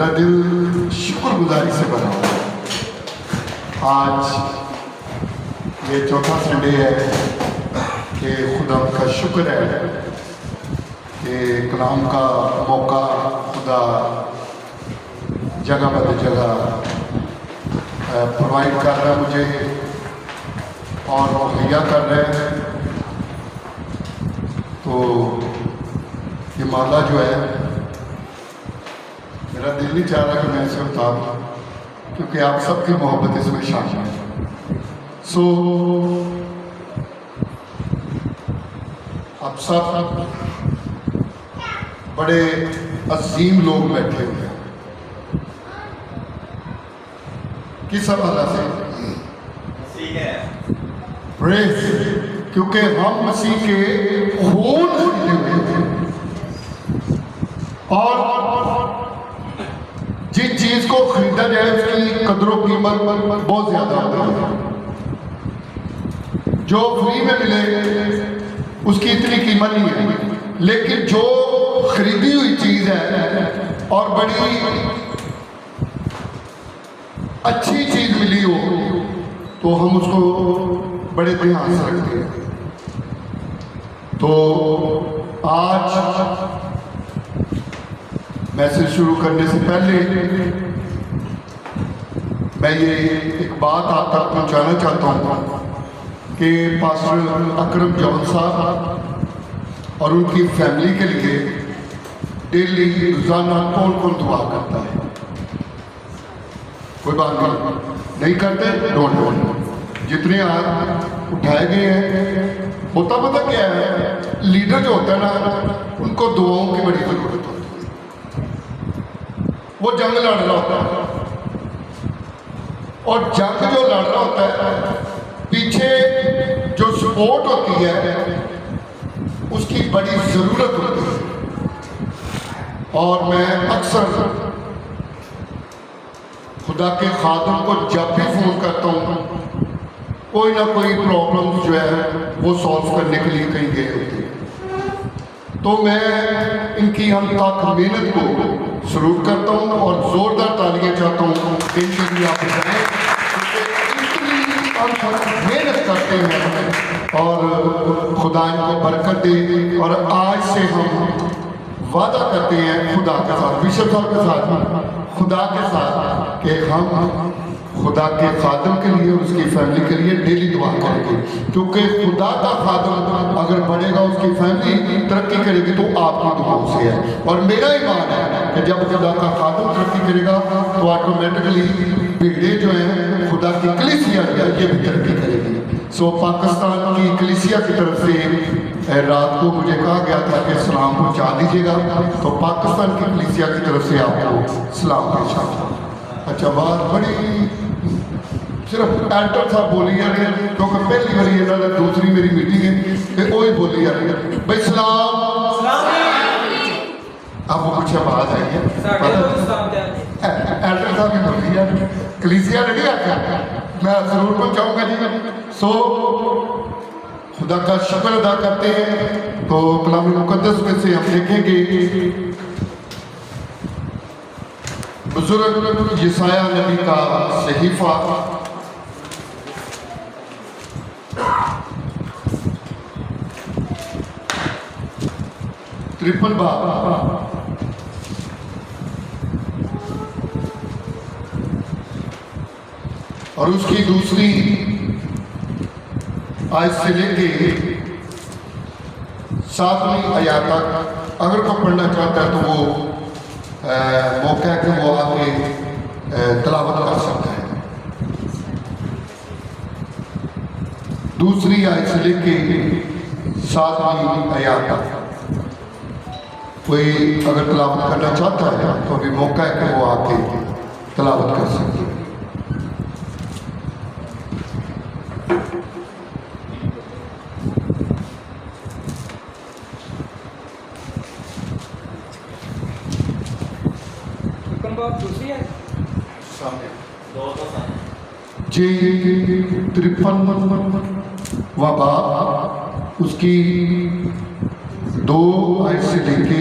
میرا دل شکر گزاری سے بھرا ہوا ہے۔ آج یہ چوتھا سنڈے ہے کہ خدا کا شکر ہے کہ کلام کا موقع خدا جگہ بد جگہ پرووائڈ کر رہا ہے مجھے اور مہیا کر رہے ہیں۔ تو یہ مالا جو ہے میرا دل نہیں چاہ رہا کہ میں اسے اتاروں کیونکہ آپ سب کی محبت اس میں شامل ہے۔ آپ سب بڑے عظیم لوگ بیٹھے ہوئے ہیں، کس حوالے سے؟ پریز، کیونکہ ہم مسیح کے خون خریدے ہوئے ہیں، اور جس چیز کو خریدا جائے اس کی قدر و قیمت بہت زیادہ ہوتی ہے۔ جو فری میں ملے اس کی اتنی قیمت نہیں ہے، لیکن جو خریدی ہوئی چیز ہے اور بڑی اچھی چیز ملی ہو تو ہم اس کو بڑے دھیان سے رکھتے ہیں۔ تو آج میسج شروع کرنے سے پہلے میں یہ ایک بات آپ تک پہنچانا چاہتا ہوں کہ پاسٹر اکرم جون صاحب اور ان کی فیملی کے لیے ڈیلی روزانہ کون کون دعا کرتا ہے؟ کوئی بات نہیں کرتے؟ ڈونٹ جتنے آج اٹھائے گئے ہیں، ہوتا پتہ کیا ہے، لیڈر جو ہوتا ہے نا ان کو دعاؤں کی بڑی ضرورت ہوتی ہے۔ وہ جنگ لڑ رہا ہوتا ہے اور جنگ جو لڑ رہا ہوتا ہے پیچھے جو سپورٹ ہوتی ہے اس کی بڑی ضرورت ہوتی ہے۔ اور میں اکثر خدا کے خادم کو جب بھی فون کرتا ہوں کوئی نہ کوئی پرابلم جو ہے وہ سالو کرنے کے لیے کہیں گئے ہوتے ہیں، تو میں ان کی ہم تک محنت کو سلوٹ کرتا ہوں اور زوردار تالیاں چاہتا ہوں کہ ان کے لیے آپ بتائیں، محنت کرتے ہیں اور خدا ان کو برکت دے۔ اور آج سے ہم وعدہ کرتے ہیں خدا کے ساتھ، بشپ صاحب کے ساتھ، خدا کے ساتھ، کہ ہم خدا کے خادم کے لیے اور اس کی فیملی کے لیے ڈیلی دعا کریں گے، کیونکہ خدا کا خادم اگر بڑھے گا، اس کی فیملی ترقی کرے گی تو آپ کی دعاؤں سے ہے۔ اور میرا ایمان ہے کہ جب خدا کا خادم ترقی کرے گا تو آٹومیٹکلی بھیڑیں جو ہیں خدا کی کلیسیا یہ بھی ترقی کرے گی۔ پاکستان کی کلیسیا کی طرف سے رات کو مجھے کہا گیا تھا کہ سلام پہنچا دیجیے گا، تو پاکستان کی کلیسیا کی طرف سے آپ کو سلام پہنچا دیا۔ اچھا بات بڑی صرف ایڈٹر صاحب بولی جا رہے ہیں کیونکہ پہلی باری انہوں نے دوسری میری میٹنگ ہے کہ وہی بولی جا رہی ہے بھائی سلام۔ اب وہ کچھ آواز آئی ہے ایڈٹر صاحب کی مرضی ہے، کلیسیا نے نہیں آتا، میں ضرور پہنچاؤں گا جی۔ خدا کا شکر ادا کرتے ہیں۔ تو کلام مقدس میں سے ہم دیکھیں گے بزرگ یسایہ نبی کا صحیفہ 53 باب اور اس کی دوسری آیت سے لے کے 7ویں آیات تک اگر کوئی پڑھنا چاہتا ہے تو وہ موقع ہے کہ وہ آ کے تلاوت کر سکتا ہے۔ دوسری آیت سے لے کے 7ویں آیات تک کوئی اگر تلاوت کرنا چاہتا ہے تو ابھی موقع ہے کہ وہ آ کے تلاوت کر سکتے ہیں۔ جی 53 باب اس کی 2 آیت سے لے کے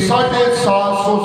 750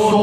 100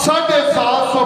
750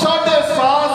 750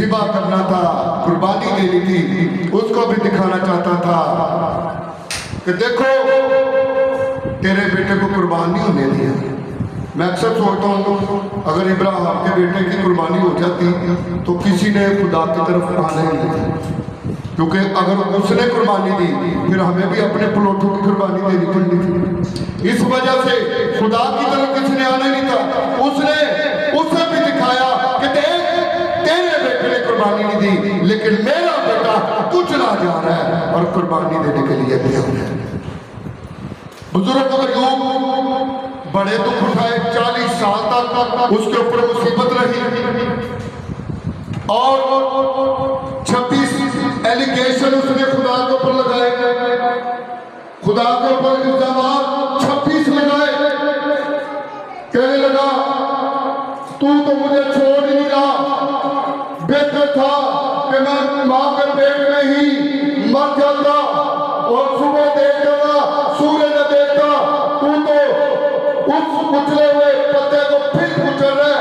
ذبح کرنا تھا، قربانی دینی تھی، اس کو بھی دکھانا چاہتا تھا کہ دیکھو تیرے بیٹے کو قربان نہیں ہونے دیا۔ میں اکثر سوچتا ہوں اگر ابراہیم کے بیٹے کی قربانی ہو جاتی تو کسی نے خدا کی طرف آنا ہی نہیں تھا، کیونکہ اگر اس نے قربانی دی پھر ہمیں بھی اپنے پلوٹوں کی قربانی دینی پڑنی تھی۔ اس وجہ سے خدا کی طرف کسی نے آنا نہیں تھا، اس نے اسے بھی دکھایا کہ دیکھ تیرے بیٹے نے قربانی نہیں دی لیکن میرا بیٹا کچلا جا رہا ہے اور قربانی دینے کے لیے بھی ہو ہے۔ بزرگ ایوب بڑے دکھ اٹھائے، 40 سال تک اس کے اوپر مصیبت رہی اور 26 ایلیگیشن اس نے خدا کے اوپر لگائے، خدا کے اوپر الزامات 26 لگائے، کہنے لگا تو مجھے چھوڑ ہی نہیں رہا، بہتر تھا کہ میں ماں کے پیٹ میں ہی مر جاتا اور صبح دیکھتا تھا سورج نہ دیکھتا، تو اس کچلے ہوئے پتے کو پھر کچل رہا،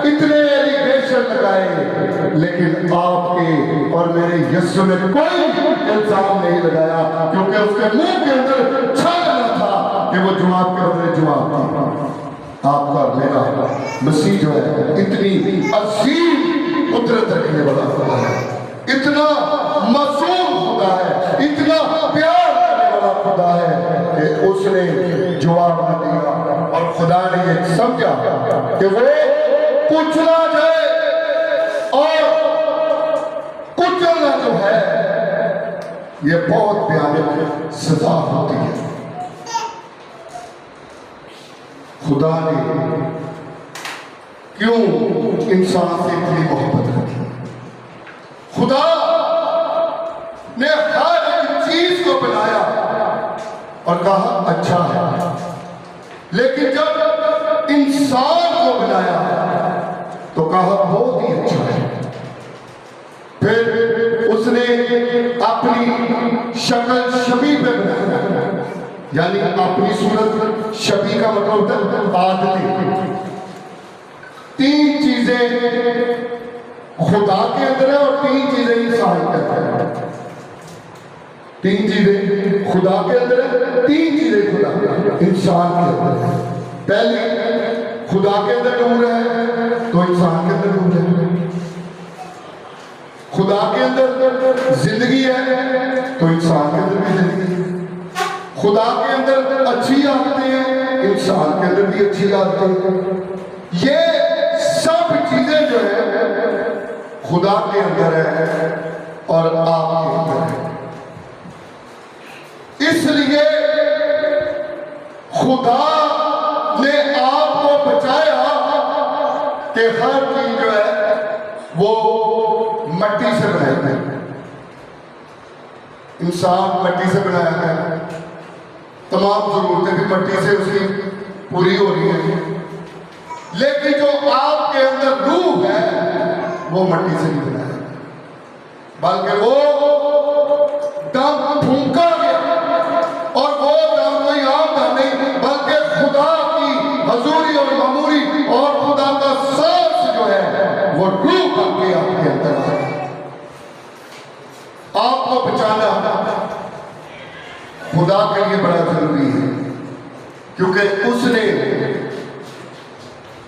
اتنے ایلیگیشن لگائے لیکن آپ کے اور میرے یسوع نے کوئی الزام نہیں لگایا، کیونکہ اس کے منہ کے اندر چھالنا تھا کہ وہ جواب کے بدلے جواب تھا۔ آپ کا میرا مسیح جو ہے اتنی عظیم قدرت رکھنے والا خدا ہے، اتنا معصوم خدا ہے، اتنا پیار کرنے والا خدا ہے کہ اس نے جواب نہ دیا اور خدا نے یہ سمجھا کہ وہ کچلا جائے، اور کچلنا جو ہے یہ بہت بھیانک سزا ہوتی ہے۔ خدا نے کیوں انسان سے اتنی محبت رکھی؟ خدا نے ہر ایک چیز کو بنایا اور کہا اچھا ہے، لیکن جب انسان کو بنایا تو کہا بہت ہی اچھا ہے۔ پھر اس نے اپنی شکل شبیہ پہ بنایا، یعنی اپنی صورت، شبیہ کا مطلب ہوتا ہے عادتیں۔ 3 چیزیں خدا کے اندر ہے اور 3 چیزیں انسان کے اندر ہے۔ 3 چیزیں خدا کے اندر ہے، 3 چیزیں خدا انسان کے اندر ہے۔ پہلی، خدا کے اندر نور ہے تو انسان کے اندر نور ہے۔ خدا کے اندر زندگی ہے تو انسان کے اندر بھی زندگی ہے۔ خدا کے اندر اچھی عادتیں ہیں، انسان کے اندر بھی اچھی عادتیں ہیں۔ یہ سب چیزیں جو ہے خدا کے اندر ہے اور آپ کے اندر ہے۔ اس لیے خدا نے آپ کو بچایا کہ ہر چیز جو ہے وہ مٹی سے بنائی ہے۔ انسان مٹی سے بنایا ہے، تمام ضرورتیں بھی مٹی سے اس کی پوری ہو رہی ہیں، لیکن جو آپ کے اندر روح ہے وہ مٹی سے نہیں بنایا، بلکہ وہ دم پھونکا گیا، اور وہ دم کوئی عام دم نہیں بلکہ خدا کی حضوری اور معموری اور خدا کا سانس جو ہے وہ روح بن کے آپ کے اندر ہے۔ آپ کو بچانا خدا کے لیے بڑا ضروری ہے، کیونکہ اس نے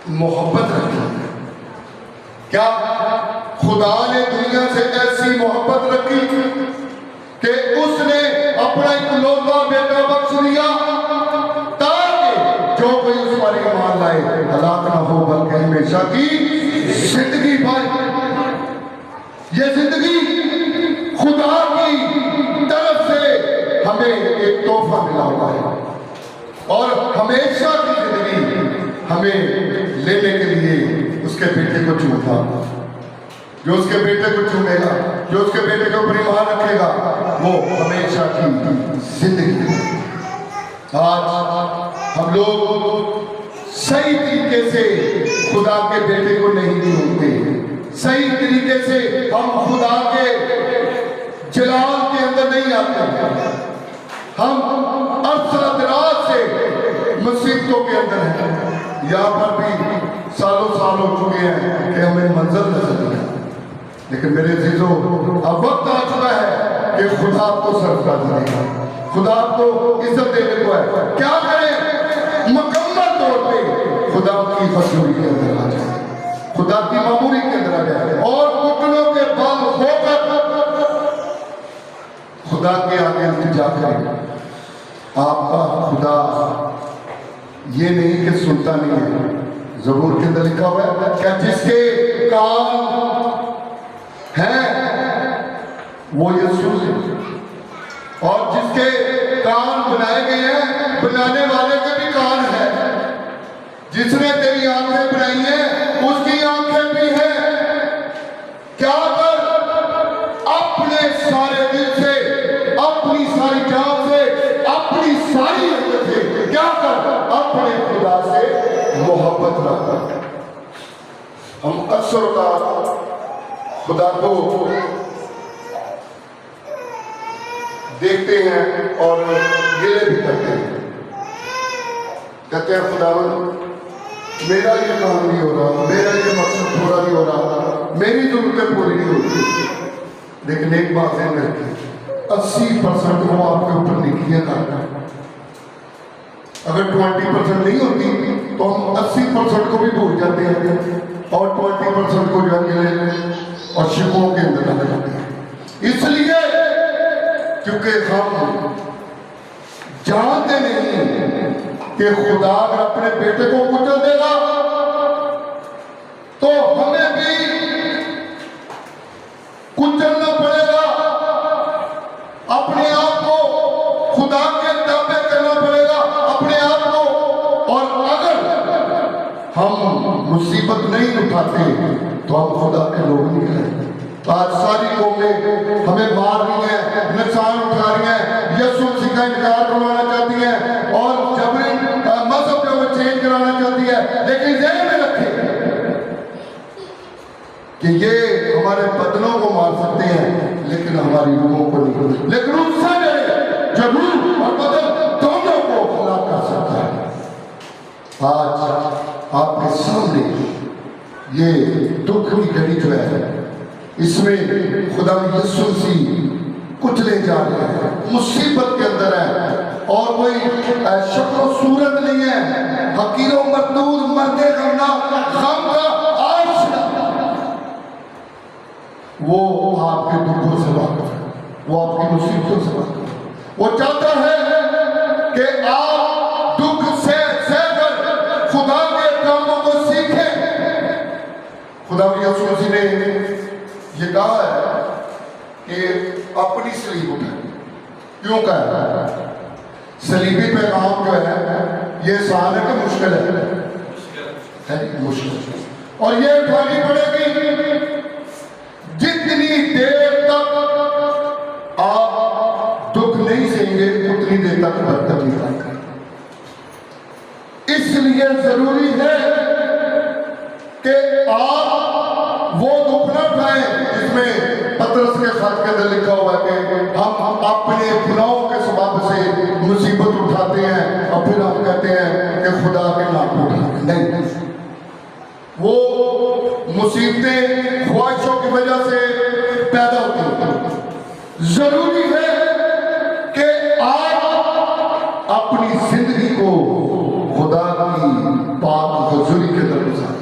محبت رکھی ہے۔ کیا خدا نے دنیا سے ایسی محبت رکھی کہ اس نے اپنا اکلوتا بیٹا بخش دیا تاکہ جو کوئی اس پر ایمان لائے ہلاک نہ ہو بلکہ ہمیشہ کی زندگی پائے۔ یہ زندگی خدا کی طرف سے ہمیں ایک تحفہ ملا ہوا ہے، اور ہمیشہ کی زندگی ہمیں لینے کے لیے اس کے بیٹے کو چومتا، جو اس کے بیٹے کو چومے گا، جو اس کے بیٹے کے اوپر ایمان رکھے گا، وہ ہمیشہ کی زندگی۔ آج ہم لوگ صحیح طریقے سے خدا کے بیٹے کو نہیں چومتے، صحیح طریقے سے ہم خدا کے جلال کے اندر نہیں آتے، ہم عرصہ دراز سے مصیبتوں کے اندر ہیں۔ یہاں پر بھی سالوں سال ہو چکے ہیں کہ ہمیں منظر نظر نہیں آتا، لیکن میرے عزیزوں اب وقت آ چکا ہے کہ خدا آپ کو سرف کر دے گا، خدا آپ کو عزت دینے کو ہے. کیا کریں؟ مکمل طور پہ خدا کی مشہوری کے اندر آ جائے، خدا کی معمولی کے اندر آ جائے اور گھٹنوں کے بل ہو کر خدا کے آگے التجا کریں. آپ کا خدا یہ نہیں کہ سنتا نہیں ہے. زبور کے اندر لکھا ہوا ہے کہ جس کے کان ہیں وہ یسوع ہے، اور جس کے کان بنائے گئے ہیں بنانے والے کے بھی کان ہیں. جس نے تیری آنکھیں بنائی ہیں اس کی آنکھیں بھی ہیں. کیا کر اپنے سارے دل سے، اپنی ساری جان سے، اپنی ساری عقل سے کیا کر اپنے خدا سے محبت رکھ. ہم اکثر اوقات خدا کو دیکھتے ہیں اور گلے بھی کرتے ہیں، کہتے ہیں خداوند میرا یہ کام نہیں ہو رہا، میرا یہ مقصد پورا نہیں ہو رہا، میری ضرورتیں پوری نہیں ہوتی. لیکن ایک بات ذہن میں رکھیں، 80% وہ آپ کے اوپر نیکیاں کرتا ہے. اگر 20% نہیں ہوتی تو ہم 80% کو بھی بھول جاتے ہیں اور 20% کو جو ہے اور شکوں کے اندر رکھ جاتے ہیں. اس لیے کیونکہ ہم جانتے نہیں کہ خدا اگر اپنے بیٹے کو کچل دے گا تو ہمیں بھی کچلنا پڑے گا، اپنے آپ کو خدا کے تابع کرنا پڑے گا، اپنے آپ کو. اور اگر ہم مصیبت نہیں اٹھاتے تو ہم خدا کے لوگ نہیں ہیں. آج ساری قومیں ہمیں مار رہی ہیں، نقصان اٹھا رہی ہیں، یسوع مسیح کا انکار کروانا چاہتی ہیں اور جبری مذہب جو ہے چینج کرانا چاہتی ہے. لیکن ذہن میں رکھیں کہ یہ ہمارے بدنوں کو مار سکتے ہیں لیکن ہماری روحوں کو نہیں. لیکن اس سے ڈرے جو روح اور بدن دونوں کو ہلاک کر سکتا ہے. آج آپ کے سامنے یہ دکھ کی گھڑی جو ہے اس میں خدا یسوع مسیح کچلے جا رہے ہیں، مصیبت کے اندر ہے اور کوئی شکل و صورت نہیں ہے. حقیر و مردود مردے غمناک غم کا عاشق وہ آپ کے دکھوں سے واقف ہے، وہ آپ کی مصیبتوں سے واقف ہے. وہ چاہتا ہے کہ آپ دکھ سے سہ کر خدا کے کاموں کو سیکھیں. خدا یسوع مسیح نے یہ کہا ہے کہ اپنی صلیب اٹھائیں. کیوں کہا ہے؟ صلیبی پیغام جو ہے یہ آسان ہے کہ مشکل ہے؟ مشکل. اور یہ اٹھانی پڑے گی. جتنی دیر تک آپ دکھ نہیں سہیں گے اتنی دیر تک برکت نہیں پائیں گے. اس لیے ضروری ہے کہ آپ وہ دکھ نہ اٹھائیں جس میں پطرس کے خط کے اندر لکھا ہوا ہے کہ ہم اپنے گناہوں کے سبب سے مصیبت اٹھاتے ہیں اور پھر ہم کہتے ہیں کہ خدا کے نام کو اٹھاتے. نہیں، وہ مصیبتیں خواہشوں کی وجہ سے پیدا ہوتی ہیں. ضروری ہے کہ آپ اپنی زندگی کو خدا کی پاک حضوری کے اندر گزاریں.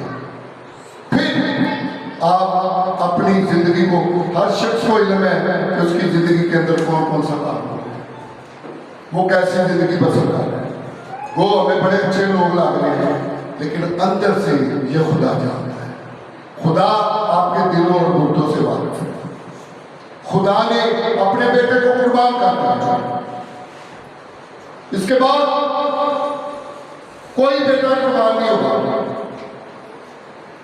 آپ اپنی زندگی کو، ہر شخص کو علم ہے کہ اس کی زندگی کے اندر کون کون سا کام ہو ہے، وہ کیسی زندگی بسر کر رہا ہے. وہ ہمیں بڑے اچھے لوگ لاگ رہے ہیں لیکن اندر سے یہ خدا جانتا ہے. خدا آپ کے دلوں اور گردوں سے واقف ہے. خدا نے اپنے بیٹے کو قربان کر دیا. اس کے بعد کوئی بیٹا قربان نہیں ہوگا.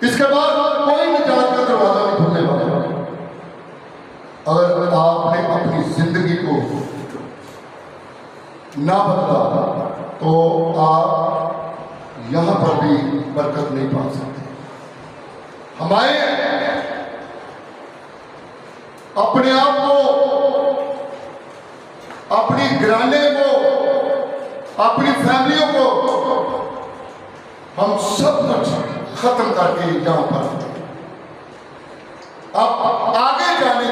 اس کے بعد کوئی نجات کا دروازہ نہیں کھلنے والا. اگر آپ نے اپنی زندگی کو نہ بدلا تو آپ یہاں پر بھی برکت نہیں پا سکتے. ہمارے اپنے آپ کو، اپنی گھرانے کو، اپنی فیملیوں کو ہم سب کچھ ختم کر کے یہاں پر اب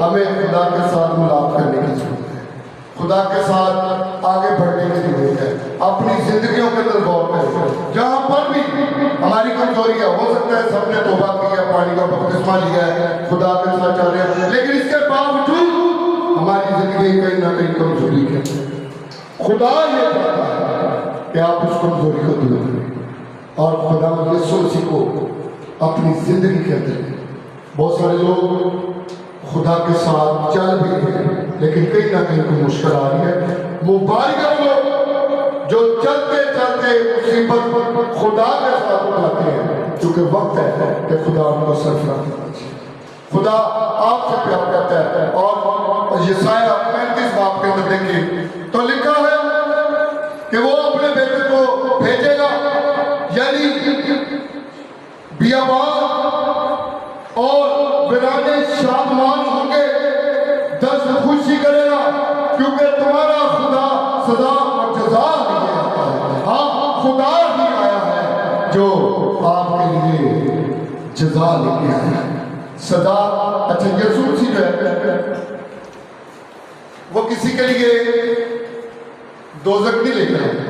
ہمیں خدا کے ساتھ ملاپ کرنے کی ضرورت ہے، خدا کے ساتھ آگے بڑھنے کی ضرورت ہے، اپنی زندگیوں کے اندر غور کریں۔ جہاں پر بھی ہماری کمزوری ہے، ہو سکتا ہے سب نے توبہ کی ہے، پانی کا بپتسمہ لیا ہے، خدا کے ساتھ چل رہے ہیں، لیکن اس کے باوجود ہماری زندگی کہیں نہ کہیں کمزوری ہے۔ خدا یہ چاہتا ہے کہ آپ اس کمزوری کو دور کریں اور خدا یسوع مسیح کو اپنی زندگی کے اندر لیں۔ بہت سارے لوگ خدا کے ساتھ چل بھی ہیں لیکن کہیں نہ کہیں کوئی مشکل آ رہی ہے۔ مبارک ہے وہ لوگ جو چلتے چلتے مصیبت خدا کے ساتھ اٹھاتے ہیں، کیونکہ وقت ہے کہ خدا ان کو سرفراز کرنا چاہیے۔ خدا آپ سے پیار کرتا ہے، اور یسایہ 35 باب کے اندر دیکھیے تو لکھا ہے کہ وہ اپنے بیٹے کو بھیجے گا، یعنی بیابان اور ویرانے شادمان ہوں گے، دست خوشی کرے گا، کیونکہ تمہارا خدا سزا اور جزا لے آتا ہے۔ ہاں، خدا ہی آیا ہے جو آپ کے لیے جزا لے کے آیا ہے، سزا۔ اچھا، یسوع مسیح جو ہے وہ کسی کے لیے دوزخ نہیں لے کر آیا۔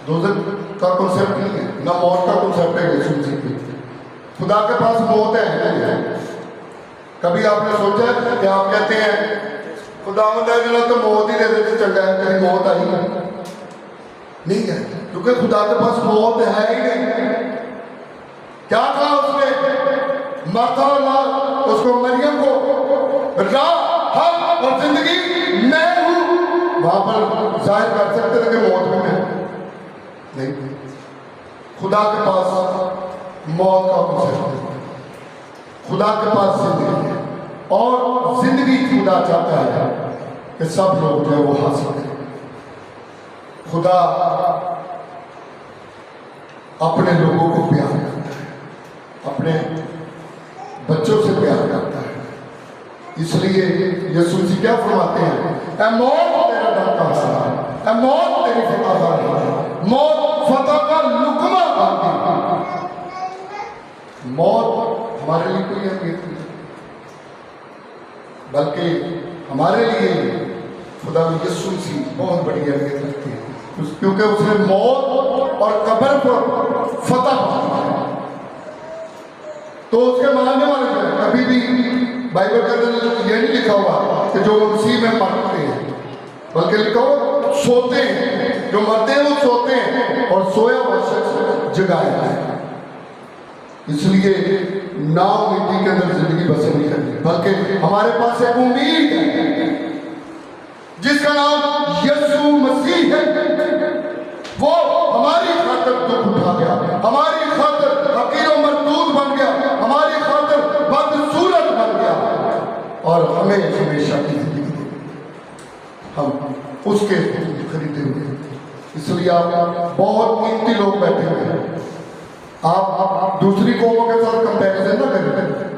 دوزخ کا کنسیپٹ نہیں ہے، نہ موت کا کنسیپٹ ہے یسوع مسیح کی۔ خدا کے پاس موت ہے۔ کبھی آپ نے سوچا ہے کہ آپ کہتے ہیں خدا تو موت ہی دے دیتے چنگا ہے، کہیں موت آئی نہیں ہے، کیونکہ خدا کے پاس موت ہے ہی نہیں۔ کیا کہا اس نے؟ مرتا اللہ اس کو، مریم کو، راہ، حق اور زندگی میں ہوں۔ وہاں پر ظاہر کر سکتے تھے کہ موت میں نہیں۔ خدا کے پاس موت کا کنسیپٹ ہے، خدا کے پاس زندگی ہے، اور زندگی خدا چاہتا ہے کہ سب لوگ جو ہے وہ حاصل کریں۔ خدا اپنے لوگوں کو پیار کرتا ہے، اپنے بچوں سے پیار کرتا ہے، اس لیے یسوع مسیح کیا فرماتے ہیں؟ اے موت تیرا ڈر کہاں ہے؟ اے موت تیری فتح کہاں ہے؟ موت فتح کا لقمہ کہاں ہے؟ موت ہمارے لیے کوئی اہمیت نہیں، بلکہ ہمارے لیے خدا یسوع مسیح بہت بڑی اہمیت رکھتے ہیں، کیونکہ اس نے موت اور قبر پر فتح پائی۔ تو اس کے ماننے والے جو ہیں، کبھی بھی بائبل کے اندر یہ نہیں لکھا ہوا کہ جو مسیح میں مرتے ہیں، بلکہ لکھا ہوا سوتے ہیں، جو مرتے ہیں وہ سوتے ہیں اور سویا ہوا شخص جگایا ہے۔ اس لیے نا امیدی کے اندر زندگی بسر نہیں کرنی، بلکہ ہمارے پاس ایک امید ہے جس کا نام یسوع مسیح ہے۔ وہ ہماری خاطر دکھ اٹھا گیا، ہماری خاطر حقیر و مردود بن گیا، ہماری خاطر بدصورت بن گیا، اور ہمیں ہمیشہ کی زندگی دے گی۔ ہم اس کے خریدے ہوئے، اس لیے آپ بہت قیمتی لوگ بیٹھے ہوئے ہیں۔ آپ دوسری قوموں کے ساتھ کمپیریزن نہ کریں،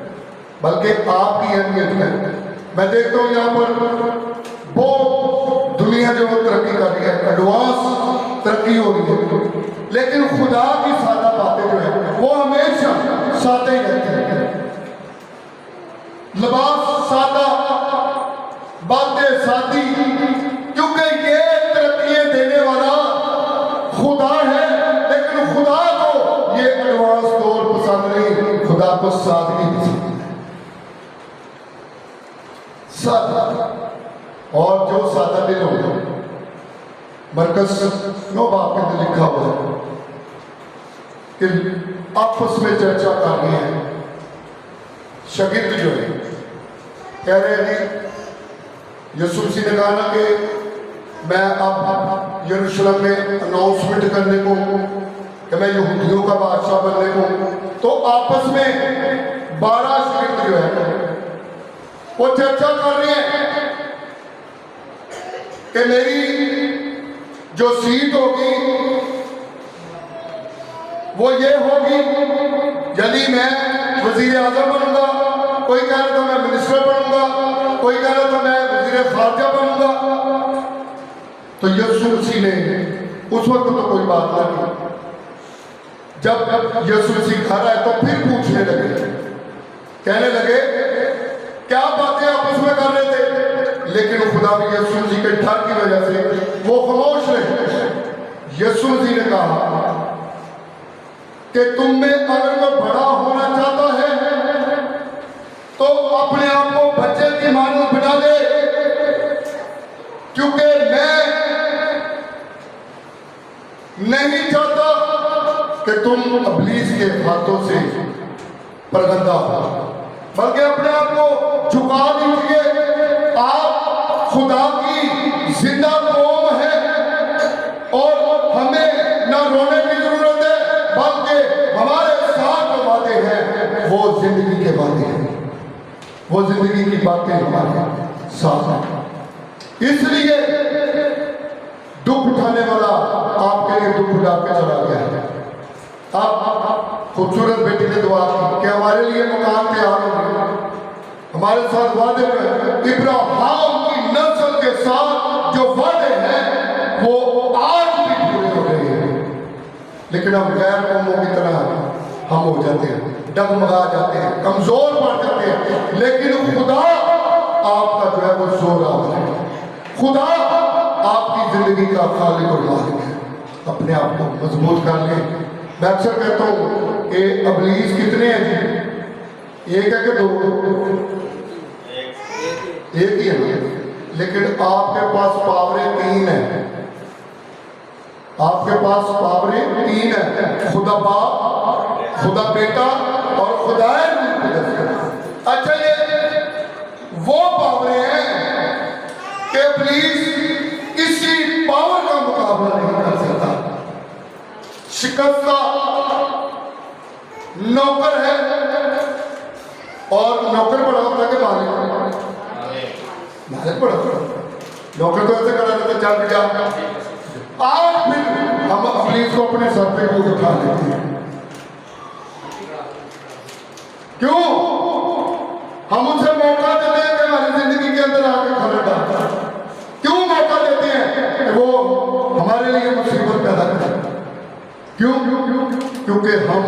بلکہ آپ کی اہمیت ہے۔ میں دیکھتا ہوں یہاں پر بہت دنیا جو ترقی کر رہی ہے، ایڈوانس ترقی ہو رہی ہے، لیکن خدا کی سادہ باتیں جو ہیں وہ ہمیشہ سادہ ہی رہتے ہیں۔ لباس سادہ، باتیں سادی، کیونکہ یہ ترقیاں دینے والا خدا ہے، لیکن خدا کو یہ ایڈوانس دور پسند نہیں، خدا کو سادگی پسند ہے۔ سادہ، اور جو سادہ دل ہوگا، مرکز 9 باب کے اندر لکھا ہوا ہے کہ آپس میں چرچا کر رہے ہیں، شاگرد جو ہے کہہ رہے ہیں یسوع مسیح نے کہا نا کہ میں اب یروشلم میں اناؤنسمنٹ کرنے کو کہ میں یہودیوں کا بادشاہ بننے کو، تو آپس میں 12 شاگرد جو ہے وہ چرچا کر رہے ہیں کہ میری جو سیٹ ہوگی وہ یہ ہوگی، یعنی میں وزیر اعظم بنوں گا، کوئی کہہ رہا تھا میں منسٹر بنوں گا، کوئی کہہ رہا تھا میں وزیر خارجہ بنوں گا۔ تو یسوع مسیح نے اس وقت تو کوئی بات نہ کی، جب یسوع مسیح گھر آئے تو پھر پوچھنے لگے کہنے لگے کیا باتیں آپس میں کر رہے تھے، لیکن خدا بھی یسوع مسیح کے ڈر کی وجہ سے وہ خاموش رہے۔ یسوع مسیح نے کہا کہ تم میں اگر کوئی بڑا ہونا چاہتا ہے تو اپنے آپ کو بچے کی مانند بنا دے، کیونکہ میں نہیں چاہتا کہ تم ابلیس کے ہاتھوں سے پرگندہ ہو، بلکہ اپنے آپ کو جھکا دیجیے۔ آپ خدا کی زندہ قوم ہے اور ہمیں نہ رونے کی ضرورت ہے، بلکہ ہمارے ساتھ جو وعدے ہیں وہ زندگی کے وعدے ہیں، وہ زندگی کی باتیں ہمارے ساتھ ہیں۔ اس لیے دکھ اٹھانے والا آپ کے لیے دکھ اٹھا کے چلا گیا ہے۔ آپ خوبصورت بیٹی نے دعا کی کہ ہمارے لیے مکان تیار ہو گیا، ہمارے ساتھ وعدے میں ابراہیم کی نسل کے ساتھ جو وعدے ہیں وہ آج بھی پورے ہو رہے ہیں، لیکن ہم غیر قوموں کی طرح ہم ہو جاتے ہیں، ڈگمگا جاتے ہیں، کمزور پڑ جاتے ہیں، لیکن خدا آپ کا جو ہے وہ زور آور ہے، خدا آپ کی زندگی کا خالق اور مالک ہے۔ اپنے آپ کو مضبوط کر لیں۔ میں اکثر کہتا ہوں کہ ابلیس کتنے ہیں جی؟ ایک ہے کہ دو؟ ایک ہی ہے نا، لیکن آپ کے پاس پاوریں تین ہیں، آپ کے پاس پاوریں تین ہیں، خدا باپ، خدا بیٹا اور خدا روح۔ اچھا یہ وہ پاوریں ہیں کہ ابلیس کسی پاور کا مقابلہ نہیں کر سکتا۔ شکستہ نوکر ہے، اور نوکر بڑا ہوتا ہے کہ مالک؟ مالک بڑا ہوتا ہے۔ نوکر تو ایسے کرا جاتا چل جا۔ آج پھر ہم ابلیس کو اپنے سر پہ بھی اٹھا لیتے ہیں۔ کیوں؟ ہم اسے موقع دیتے ہیں کہ ہماری زندگی کے اندر آ کے کھڑا ڈالتا ہے۔ کیوں موقع دیتے ہیں کہ وہ ہمارے لیے مصیبت پیدا کرے؟ کیوں؟ کیونکہ ہم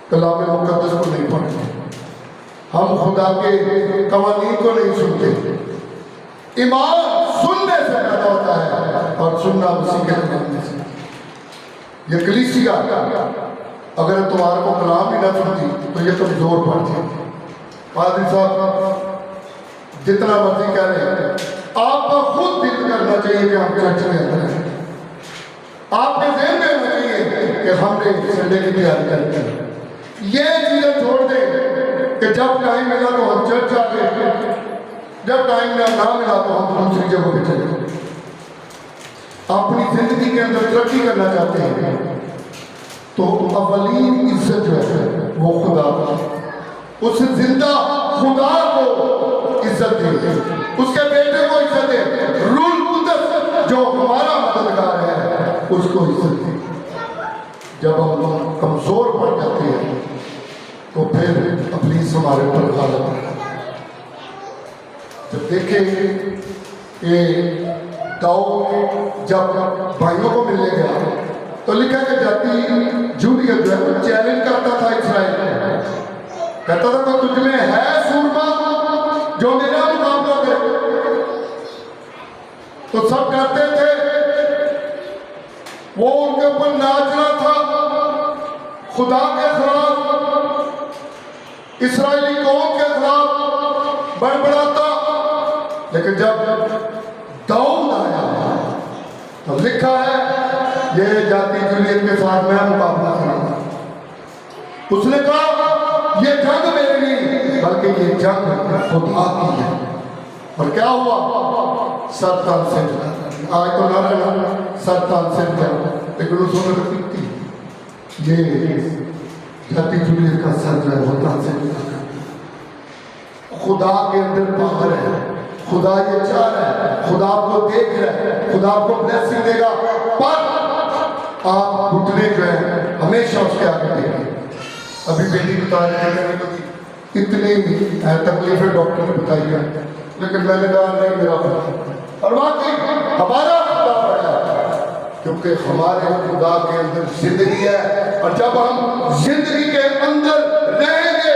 کلام مقدس کو نہیں پڑھتے، ہم خدا کے قوانین کو نہیں سنتے۔ ایمان سننے سے پیدا ہوتا ہے اور سننا مسیح کے نام سے۔ یہ کلیسیا اگر تمہارے کو کلام ہی نہ سنتی تو یہ کمزور پڑتی۔ پادری صاحب جتنا مرضی کہہ رہے ہیں، آپ کا خود دل کرنا چاہیے کہ ہم چرچ میں اندر ہیں۔ آپ کے ذہن میں ہونا چاہیے کہ ہم نے سنڈے کی تیاری کرنی ہے۔ یہ چیزیں چھوڑ دیں کہ جب ٹائم ملا تو ہم چرچ آ گئے، جب ٹائم نہ ملا تو ہم دوسری جگہ پہ چلے گئے۔ اپنی زندگی کے اندر ترقی کرنا چاہتے ہیں تو اولین عزت جو ہے وہ خدا کو، اس زندہ خدا کو عزت دیں، اس کے بیٹے کو عزت دیں، روح القدس جو ہمارا مددگار ہے اس کو عزت دیں۔ جب ہم کمزور پڑ جاتے ہیں تو پھر ابلیس ہمارے اوپر غالب ہے۔ جب دیکھیں کہ داؤد جب بھائیوں کو ملنے گیا تو لکھا کہ جاتی جولیت جو ہے وہ چیلنج کرتا تھا اسرائیل کو، کہتا تھا کہ تجھ میں ہے سورما جو میرا مقابلہ کرے؟ تو سب ڈرتے تھے، وہ ان کے اوپر ناچ رہا تھا خدا کے خلاف، اسرائیلی قوم کے خلاف بڑبڑاتا۔ لیکن جب داؤد آیا تو لکھا ہے یہ جاتی جولیت کے ساتھ میں مقابلہ کروں گا۔ اس نے کہا یہ جنگ میری نہیں بلکہ یہ جنگ خدا کی ہے۔ اور کیا ہوا؟ سرطان سے آج تو نہ رہنا سرطان سے لیکن اس نے رکھتی یہ جاتی جولیت کا سر جو ہے سرطان سے خدا کے اندر باہر ہے، خدا یہ چاہ رہا ہے، خدا آپ کو دیکھ رہا ہے، خدا آپ کو بلیسنگ دے گا، پر آپ گھٹنے جو ہے ہمیشہ اس کے آگے دیکھیں۔ ابھی بیٹی بتا رہے ہیں اتنی تکلیفیں ڈاکٹر نے بتائی ہے، لیکن میں نے کہا نہیں میرا خدا، اور واقعی ہمارا خدا بڑا ہے کیونکہ ہمارے خدا کے اندر زندگی ہے، اور جب ہم زندگی کے اندر رہیں گے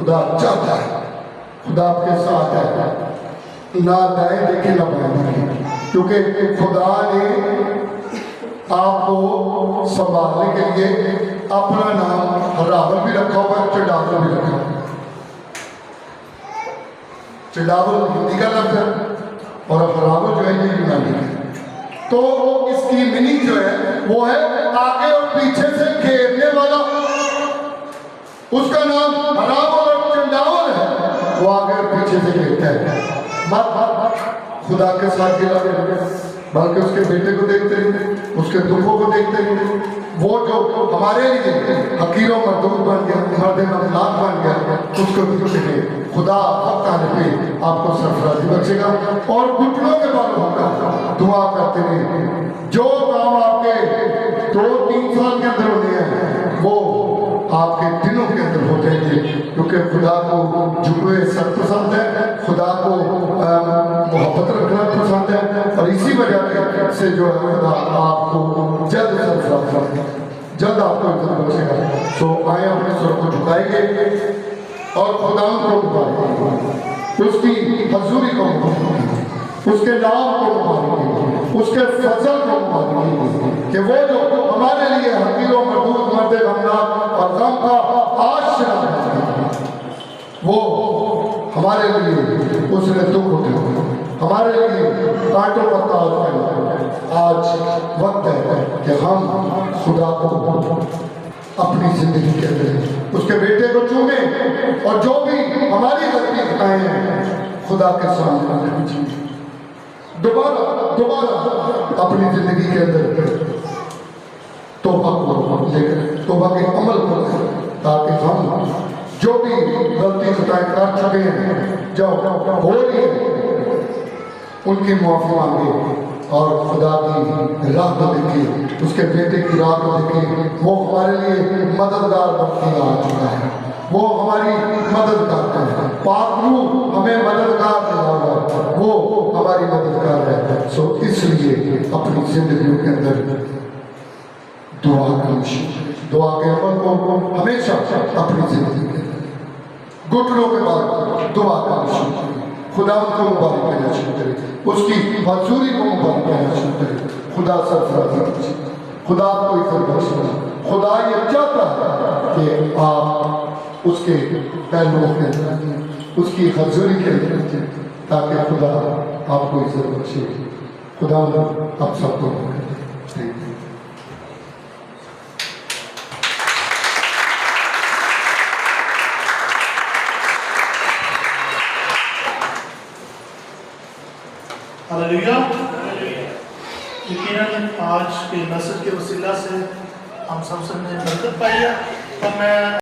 خدا چاہتا ہے، خدا آپ کے ساتھ ہے، نہ دائیں دیکھیں نہ بائیں دیکھیں، کیونکہ خدا نے آپ کو سنبھالنے کے لیے اپنا نام راول بھی رکھا ہوا ہے، چڈاول بھی رکھا ہوا ہے۔ چڈاول ہندی کا لفظ ہے اور راول جو ہے یہ یونانی ہے۔ تو اس کی میننگ جو ہے وہ ہے آگے اور پیچھے سے گھیرنے والا۔ اس کا نام راول اور چڈاول ہے، وہ آگے اور پیچھے سے گھیرتا ہے۔ مت خدا کے ساتھ گرا دے، بلکہ اس کے بیٹے کو دیکھتے رہے، اس کے دکھوں کو دیکھتے رہے۔ وہ جو ہمارے لیے حقیر و مردود بن گیا، مرد مملاک بن گیا، اس کو دیکھتے خدا وقت آنے پہ آپ کو سرفرازی بخشے گا۔ اور گھٹنوں کے بل ہوگا دعا کرتے رہے، جو کام آپ کے 2-3 سال کے اندر ہونے ہیں وہ آپ کے دنوں کے اندر ہو جائیں گے، کیونکہ خدا کو جھکے سر پسند ہے، خدا کو محبت رکھنا پسند ہے، اور اسی وجہ سے جو ہے خدا آپ کو جلد سرفراز کرے گا، جلد آپ کو عزت بخشے گا۔ تو آئے اپنے سر کو جھکائیں گے اور خدا کو مبارک، اس کی حضوری کو مبارک، اس کے نام کو مبارک، اس کے فضل کو مبارک، کہ وہ جو ہمارے لیے حقیر و مردود مرد غمناک اور غم کا آشنا ہے، وہ ہمارے لیے اس نے دکھ اٹھایا، ہمارے لیے کانٹوں کا تاج پہنا۔ آج وقت ہے کہ ہم خدا کو اپنی زندگی کے اندر اس کے بیٹے کو چومیں، اور جو بھی ہماری غلطی خطائیں ہیں خدا کے سامنے دوبارہ اپنی زندگی کے اندر توبہ کو لے کر توبہ کے عمل کو لے، تاکہ ہم جو بھی غلطی خطائیں کر چکے ہیں، جو ہو رہی ہیں، ان کی معافی مانگے اور خدا کی راہ کو دیکھیں، اس کے بیٹے کی راہ کو دیکھیں۔ وہ ہمارے لیے مددگار بن کے آ چکا ہے، وہ ہماری مدد کرتا ہے، پاک روح ہمیں مددگار دیا ہوا ہے، وہ ہماری مددگار ہے۔ سو اس لیے اپنی زندگیوں کے اندر دعا کی، دعا کے عمل کو ہمیشہ اپنی زندگی کے اندر گھٹنوں کے بعد دعا کرنا شروع کریں، خدا ان کو مبارک کہنا شروع کرے، اس کی حضوری کو مبارک کہنا شروع کرے۔ خدا سرفرازی بخشے، خدا کو عزت بخشے، خدا یہ چاہتا ہے کہ آپ اس کے پہلوؤں کے اندر، اس کی حضوری کے اندر، تاکہ خدا آپ کو عزت بخشے۔ خدا آپ سب کو برکت دے۔ ہلیلویا۔ یقیناً آج کے میسج کے وسیلہ سے ہم سب نے برکت پائی ہے، اور میں